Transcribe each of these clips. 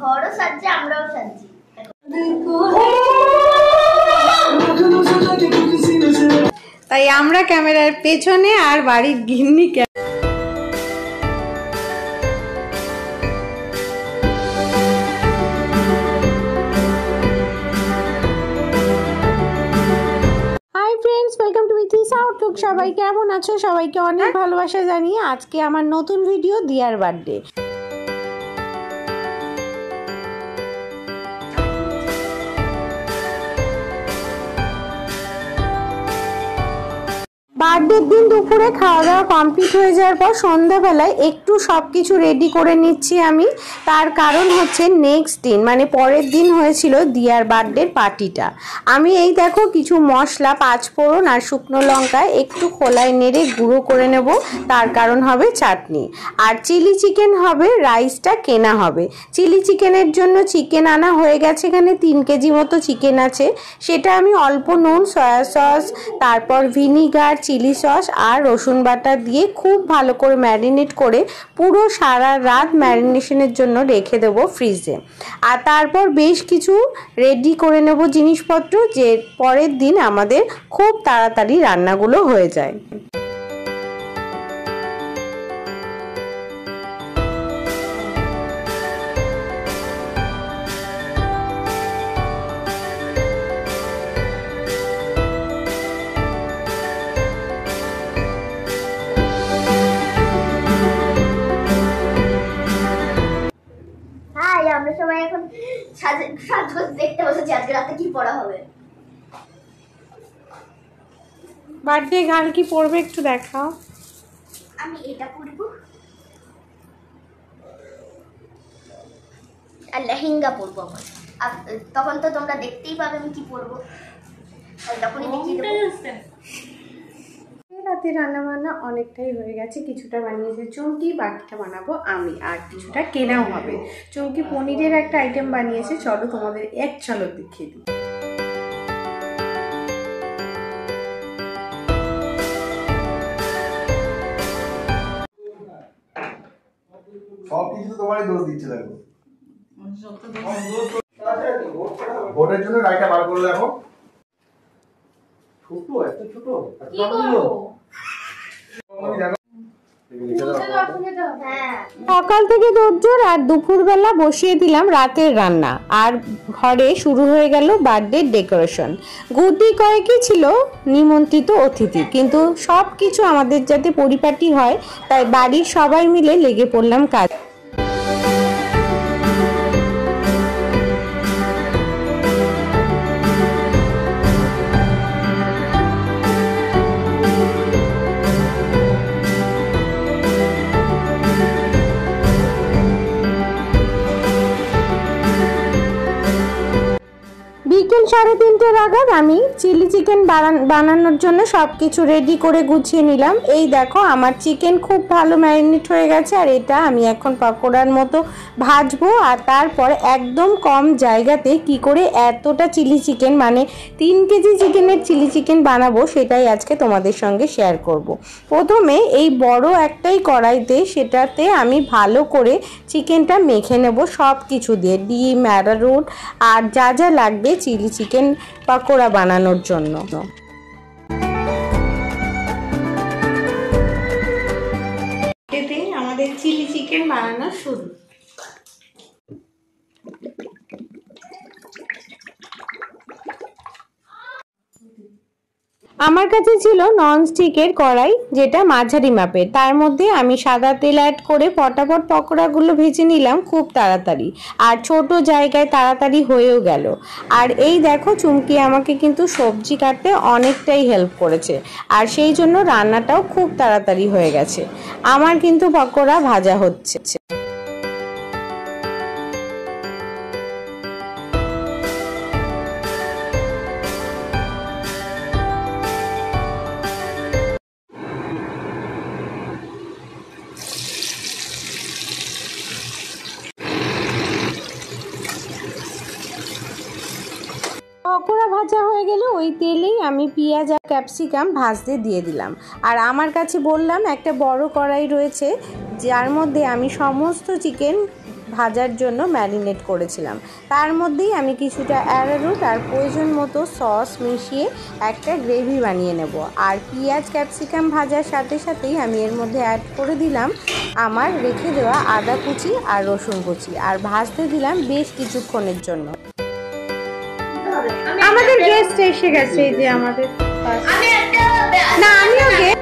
ঘরও সাজছে, আমরাও সাজছি। তাই আমরা ক্যামেরার পেছনে আর বাড়ির গিন্নি সবাই কেমন আছো? সবাইকে অনেক ভালোবাসা জানিয়ে আজকে আমার নতুন ভিডিও দিয়ার বার্থডে। বার্থডের দিন দুপুরে খাওয়া দাওয়া কমপ্লিট হয়ে যাওয়ার পর সন্ধ্যাবেলায় একটু সব কিছু রেডি করে নিচ্ছি আমি। তার কারণ হচ্ছে নেক্সট দিন মানে পরের দিন হয়েছিল দিয়ার বার্থডের পার্টিটা। আমি এই দেখো কিছু মশলা, পাঁচফোড়ন আর শুকনো লঙ্কা একটু খোলায় নেড়ে গুঁড়ো করে নেব। তার কারণ হবে চাটনি। আর চিলি চিকেন হবে, রাইসটা কেনা হবে। চিলি চিকেনের জন্য চিকেন আনা হয়ে গেছে, এখানে 3 কেজি মতো চিকেন আছে। সেটা আমি অল্প নুন, সয়া সস, তারপর ভিনিগার, চিলি সস আর রসুন বাটা দিয়ে খুব ভালো করে ম্যারিনেট করে পুরো সারা রাত ম্যারিনেশনের জন্য রেখে দেবো ফ্রিজে। আর তারপর বেশ কিছু রেডি করে নেব জিনিসপত্র, যে পরের দিন আমাদের খুব তাড়াতাড়ি রান্নাগুলো হয়ে যায়। আমরা সবাই এখন সাজগোজ দেখতে বসেছি আজকে রাতে কি পড়া হবে। বার্থডে গার্ল কি পরবে একটু দেখাও। আমি এটা পরব আর লেহেঙ্গা পরবো আমার। তখন তো তোমরা দেখতেই পাবে আমি কি পরবো, তখনই দেখিয়ে দেবো। রাতে রান্না বান্না অনেকটাই হয়ে গেছে, কিছুটা বানিয়েছে চুমকি, বাকিটা বানাবো আমি, আর কিছুটা কেনাও হবে। চুমকি পনিরের একটা আইটেম বানিয়েছে, চলো তোমাদের এক ঝলক দেখিয়ে দিই। সব কিছু তো তোমারই দোষ দিচ্ছে। দেখো ভোটের জন্য রায়টা বার করে দেখো। ছোট, এত ছোট কি করব? সকাল থেকে দৌড় আর দুপুরবেলা বসিয়ে দিলাম রাতের রান্না, আর ঘরে শুরু হয়ে গেল বার্থডে ডেকোরেশন। গুটি কয়েকই ছিল নিমন্ত্রিত অতিথি, কিন্তু সব কিছু আমাদের যাতে পরিপাটি হয় তাই বাড়ির সবাই মিলে লেগে পড়লাম কাজ। বিকেল 3:30 নাগাদ আমি চিলি চিকেন বানানোর জন্য সব কিছু রেডি করে গুছিয়ে নিলাম। এই দেখো আমার চিকেন খুব ভালো ম্যারিনেট হয়ে গেছে, আর এটা আমি এখন পকোড়ার মতো ভাজবো। আর তারপর একদম কম জায়গাতে কি করে এতটা চিলি চিকেন মানে 3 কেজি চিকেনের চিলি চিকেন বানাবো সেটাই আজকে তোমাদের সঙ্গে শেয়ার করব। প্রথমে এই বড় একটাই কড়াইতে সেটাতে আমি ভালো করে চিকেনটা মেখে নেব সব কিছু দিয়ে, ডিম, অ্যারারুট আর যা যা লাগবে চিলি চিকেন পকোড়া বানানোর জন্য। এতে আমাদের চিলি চিকেন বানানো শুরু। আমার কাছে ছিল ননস্টিকের কড়াই, যেটা মাঝারি মাপের। তার মধ্যে আমি সাদা তেল অ্যাড করে ফটাফট পকোড়াগুলো ভেজে নিলাম খুব তাড়াতাড়ি, আর ছোট জায়গায় তাড়াতাড়ি হয়েও গেল। আর এই দেখো চুমকি আমাকে কিন্তু সবজি কাটতে অনেকটাই হেল্প করেছে, আর সেই জন্য রান্নাটাও খুব তাড়াতাড়ি হয়ে গেছে। আমার কিন্তু পকোড়া ভাজা হচ্ছে। পকোড়া ভাজা হয়ে গেলে ওই তেলেই আমি পেঁয়াজ আর ক্যাপসিকাম ভাজতে দিয়ে দিলাম। আর আমার কাছে বললাম একটা বড় কড়াই রয়েছে, যার মধ্যে আমি সমস্ত চিকেন ভাজার জন্য ম্যারিনেট করেছিলাম। তার মধ্যেই আমি কিছুটা অ্যারারুট আর প্রয়োজন মতো সস মিশিয়ে একটা গ্রেভি বানিয়ে নেব। আর পেঁয়াজ ক্যাপসিকাম ভাজার সাথে সাথেই আমি এর মধ্যে অ্যাড করে দিলাম আমার রেখে দেওয়া আদা কুচি আর রসুন কুচি, আর ভাজতে দিলাম বেশ কিছুক্ষণের জন্য। আমাদের গেস্ট এসে গেছে, এই যে আমাদের আমি একটা না আমিও গেস্ট।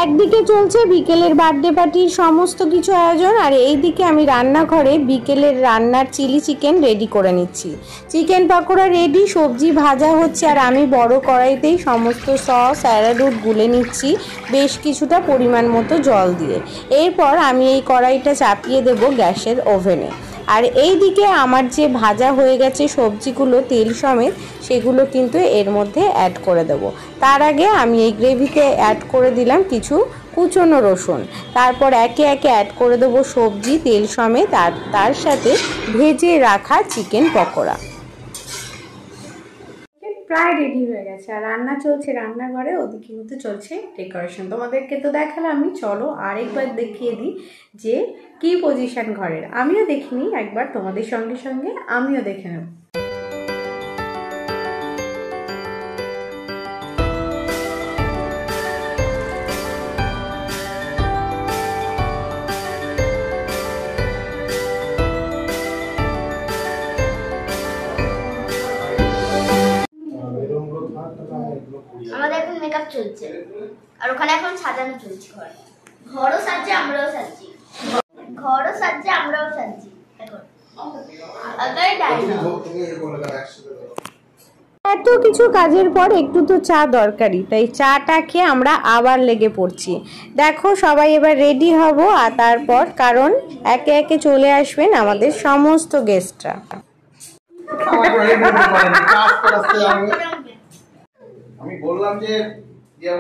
একদিকে চলছে বিকেলের বার্থডে পার্টির সমস্ত কিছু আয়োজন, আর এইদিকে আমি রান্নাঘরে বিকেলের রান্নার চিলি চিকেন রেডি করে নিচ্ছি। চিকেন পকোড়া রেডি, সবজি ভাজা হচ্ছে, আর আমি বড় কড়াইতেই সমস্ত সস অ্যারারুট গুলে নিচ্ছি বেশ কিছুটা পরিমাণ মতো জল দিয়ে। এরপর আমি এই কড়াইটা চাপিয়ে দেব গ্যাসের ওভেনে। আর এই দিকে আমার যে ভাজা হয়ে গেছে সবজিগুলো তেল সমেত, সেগুলো কিন্তু এর মধ্যে অ্যাড করে দেব। তার আগে আমি এই গ্রেভিতে অ্যাড করে দিলাম কিছু কুচনো রসুন। তারপর একে একে অ্যাড করে দেবো সবজি তেল সমেত, আর তার সাথে ভেজে রাখা চিকেন পকোড়া। প্রায় রেডি হয়ে গেছে, আর রান্না চলছে রান্নাঘরে, ওদিকে কিন্তু চলছে ডেকোরেশন। তোমাদেরকে তো দেখালাম, আমি চলো আরেকবার দেখিয়ে দিই যে কি পজিশন ঘরের। আমিও দেখিনি, একবার তোমাদের সঙ্গে সঙ্গে আমিও দেখে নেব। আমাদের এখন মেকআপ চলছে, আর ওখানে এখন সাজানো চলছে ঘর। ঘরও সাজছে, আমরাও সাজছি। ঘরও সাজছে, আমরাও সাজছি এখন। এত কিছু কাজের পর একটু তো চা দরকারি, তাই চাটা খেয়ে আমরা আবার লেগে পড়ছি। দেখো সবাই এবার রেডি হব, আর তারপর কারণ একে একে চলে আসবেন আমাদের সমস্ত গেস্টরা। আমি বললাম যে যাও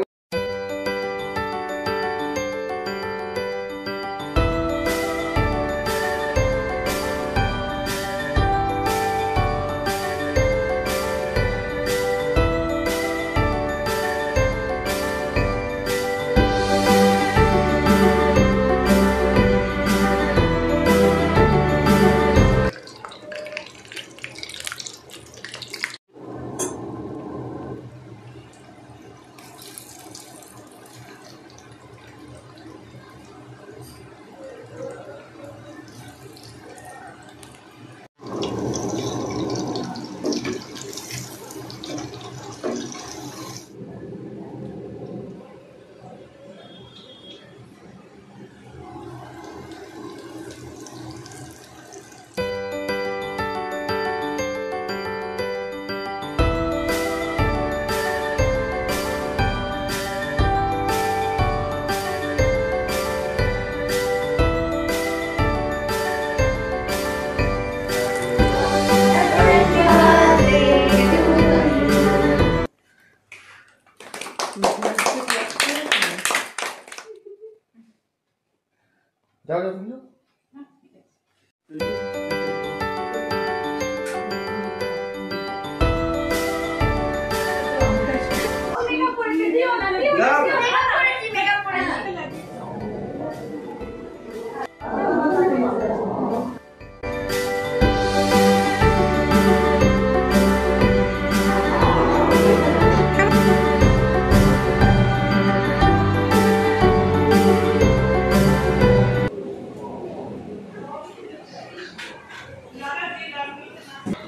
যাও তুমি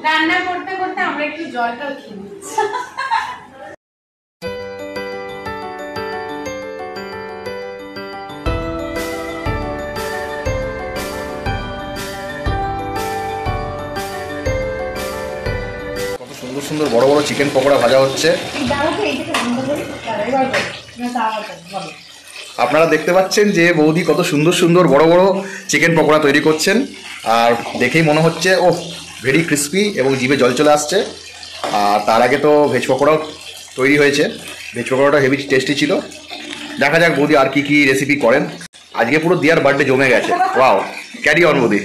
রান্না করতে করতে আমরা একটু জলটাও খেয়ে নিচ্ছি। কত সুন্দর সুন্দর বড় বড় চিকেন পকোড়া ভাজা হচ্ছে। আপনারা দেখতে পাচ্ছেন যে বৌদি কত সুন্দর সুন্দর বড় বড় চিকেন পকোড়া তৈরি করছেন, আর দেখেই মনে হচ্ছে ও ভেরি ক্রিস্পি এবং জিভে জল চলে আসছে। আর তার আগে তো ভেজ পকোড়াও তৈরি হয়েছে, ভেজ পকোড়াটা হেভি টেস্টি ছিল। দেখা যাক বৌদি আর কি কি রেসিপি করেন। আজকে পুরো দিয়ার বার্থডে জমে গেছে। ওয়াও, ক্যারি অন বৌদি।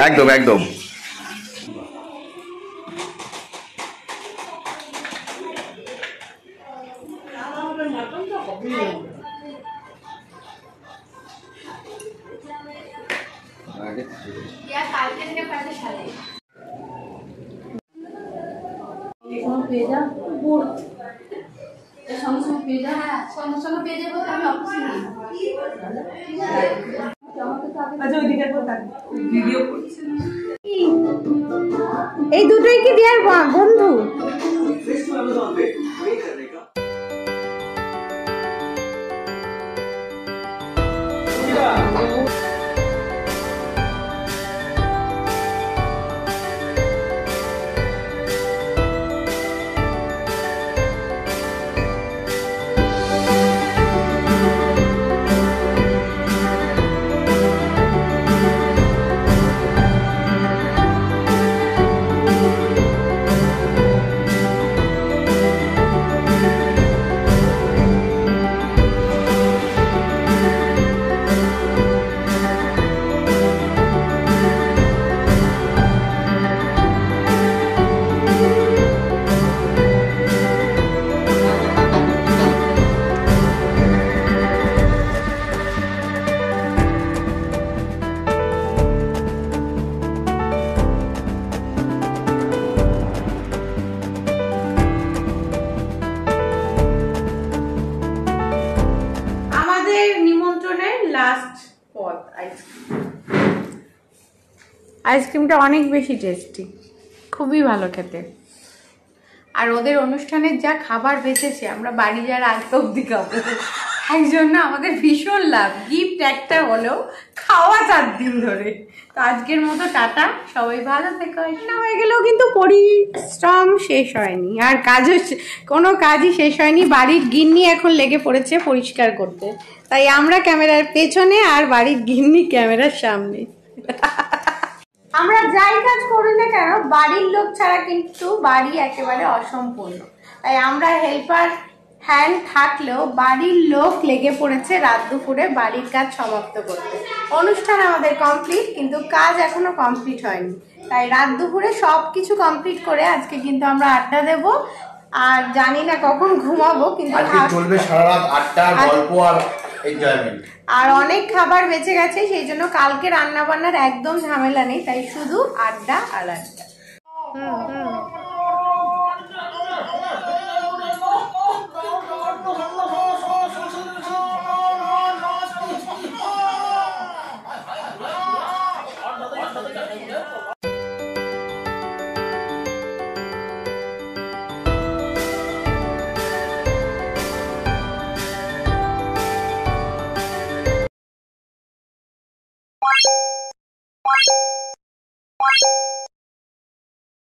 একদম একদম। या कालके থেকে পারলে সালে সঙ্গে পেয়ে যা পুরো সঙ্গে সঙ্গে পেয়ে যা সঙ্গে সঙ্গে পেয়ে যাবো আমি অফিসে না আচ্ছা ওইদিকে ভিডিও করছি এই দুটোই কি দিয়ার বন্ধু? আইসক্রিমটা অনেক বেশি টেস্টি, খুবই ভালো খেতে। আর ওদের অনুষ্ঠানের যা খাবার বেঁচেছে আমরা বাড়ি যারা আজকে অব্দি খাবো, এই জন্য আমাদের ভীষণ লাভ। গিফট একটা হলেও খাওয়া 4 দিন ধরে। তো আজকের মতো টাটা, সবাই ভালো থেকো। না হয়ে গেলেও কিন্তু পরিশ্রম শেষ হয়নি, আর কাজও কোনো কাজই শেষ হয়নি। বাড়ির গিন্নি এখন লেগে পড়েছে পরিষ্কার করতে, তাই আমরা ক্যামেরার পেছনে আর বাড়ির গিন্নি ক্যামেরার সামনে। আমরা যাই কাজ করি না কেন বাড়ির লোক ছাড়া কিন্তু বাড়ি একেবারে অসম্পূর্ণ, তাই আমরা হেল্পার হ্যান্ড থাকলেও বাড়ির লোক লেগে পড়েছে রাত দুপুরে বাড়ির কাজ সমাপ্ত করতে। অনুষ্ঠান আমাদের কমপ্লিট, কিন্তু কাজ এখনো কমপ্লিট হয়নি, তাই রাত দুপুরে সব কিছু কমপ্লিট করে আজকে কিন্তু আমরা আড্ডা দেব। আর জানি না কখন ঘুমাবো, কিন্তু চলবে সারা রাত আড্ডা, গল্প আর এনজয়মেন্ট। আর অনেক খাবার বেঁচে গেছে, সেই জন্য কালকে রান্না বান্নার একদম ঝামেলা নেই, তাই শুধু আড্ডা আর আড্ডা। What?